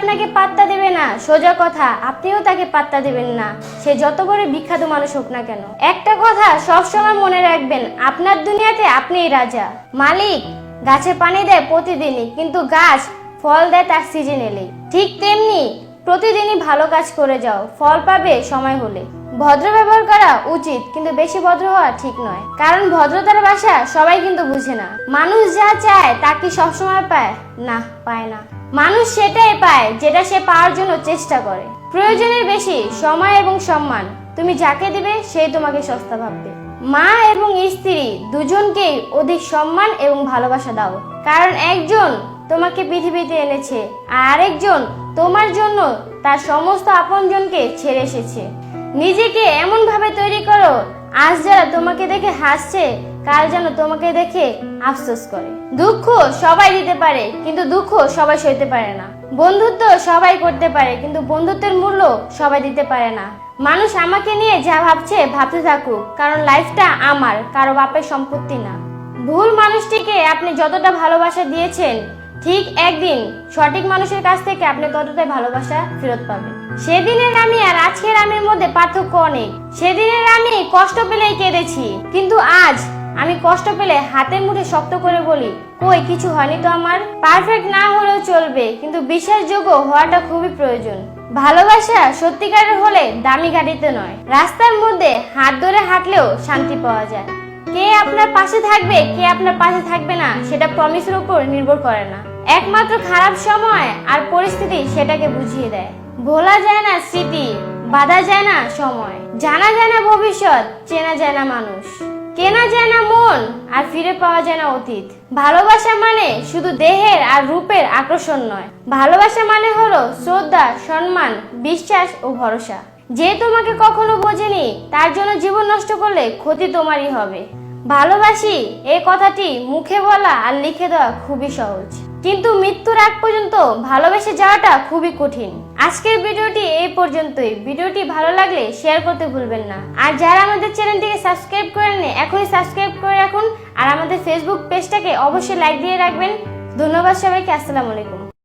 আপনাকে পাত্তা দেবে না, সোজা কথা আপনিও তাকে পাত্তা দেবেন না, সে যত বড় বিখ্যাত মানুষ হোক না কেন। একটা কথা সবসময় মনে রাখবেন, আপনার দুনিয়াতে আপনিই রাজা, মালিক। গাছে পানি দেয় প্রতিদিনই, কিন্তু গাছ ফল দেয় তার সিজন এলেই। ঠিক তেমনি প্রতিদিনই ভালো কাজ করে যাও, ফল পাবে সময় হলে। ভদ্র ব্যবহার করা উচিত, কিন্তু বেশি ভদ্র হওয়া ঠিক নয়, কারণ ভদ্রতার ভাষা সবাই কিন্তু বুঝে না। মানুষ যা চায় তা কি সবসময় পায়? না, পায় না। মানুষ সেটাই পায় যেটা সে পাওয়ার জন্য চেষ্টা করে। প্রয়োজনের বেশি সময় এবং সম্মান তুমি যাকে দিবে সেই তোমাকে সস্তা ভাববে। মা এবং স্ত্রী দুজনকেই অধিক সম্মান এবং ভালোবাসা দাও, কারণ একজন তোমাকে পৃথিবীতে এনেছে আর আরেকজন তোমার জন্য তার সমস্ত আপনজনকে ছেড়ে এসেছে। নিজেকে এমন ভাবে তৈরি করো, আজ যারা তোমাকে দেখে হাসছে কাল যেন তোমাকে দেখে আফসোস করে। দুঃখ সবাই দিতে পারে, কিন্তু দুঃখ সবাই সইতে পারে না। বন্ধুত্ব সবাই করতে পারে, কিন্তু বন্ধুত্বের মূল্য সবাই দিতে পারে না। মানুষ আমাকে নিয়ে যা ভাবছে ভাবতে থাকুক, কারণ লাইফটা আমার, কারো বাপের সম্পত্তি না। ভুল মানুষটিকে আপনি যতটা ভালোবাসা দিয়েছেন, ঠিক একদিন সঠিক মানুষের কাছ থেকে আপনি ততটাই ভালোবাসা ফেরত পাবেন। সেদিনের আমি আর আজকের আমির মধ্যে পার্থক্য অনেক। সেদিনের আমি কষ্ট পেলেই কেঁদেছি, কিন্তু আজ আমি কষ্ট পেলে হাতের মুঠে শক্ত করে বলি, কই কিছু হয়নি তো আমার। পারফেক্ট না হলেও চলবে, কিন্তু বিশ্বাসযোগ্য হওয়াটা খুবই প্রয়োজন। ভালোবাসা সত্যিকারের হলে দামি গাড়িতে নয়, রাস্তার মধ্যে হাত ধরে হাঁটলেও শান্তি পাওয়া যায়। কে আপনার পাশে থাকবে, কে আপনার পাশে থাকবে না, সেটা প্রমিসের উপর নির্ভর করে না। একমাত্র খারাপ সময় আর পরিস্থিতি সেটাকে বুঝিয়ে দেয়। ভোলা যায় না স্মৃতি, বাধা যায় না সময়, জানা যায় না ভবিষ্যৎ, চেনা যায় না মানুষ, কেনা যায় না মন, আর ফিরে পাওয়া যায় না অতীত। ভালোবাসা মানে শুধু দেহের আর রূপের আকর্ষণ নয়, ভালোবাসা মানে হলো শ্রদ্ধা, সম্মান, বিশ্বাস ও ভরসা। যে তোমাকে কখনো বোঝেনি তার জন্য জীবন নষ্ট করলে ক্ষতি তোমারই হবে। ভালোবাসি এই কথাটি মুখে বলা আর লিখে দেওয়া খুবই সহজ, কিন্তু মৃত্যুর আগ পর্যন্ত ভালোবেসে যাওয়াটা খুবই কঠিন। আজকের ভিডিওটি এই পর্যন্তই। ভিডিওটি ভালো লাগলে শেয়ার করতে ভুলবেন না, আর যারা আমাদের চ্যানেলটিকে সাবস্ক্রাইব করেননি এখনই সাবস্ক্রাইব করে রাখুন, আর আমাদের ফেসবুক পেজটাকে অবশ্যই লাইক দিয়ে রাখবেন। ধন্যবাদ সবাইকে, আসসালামু আলাইকুম।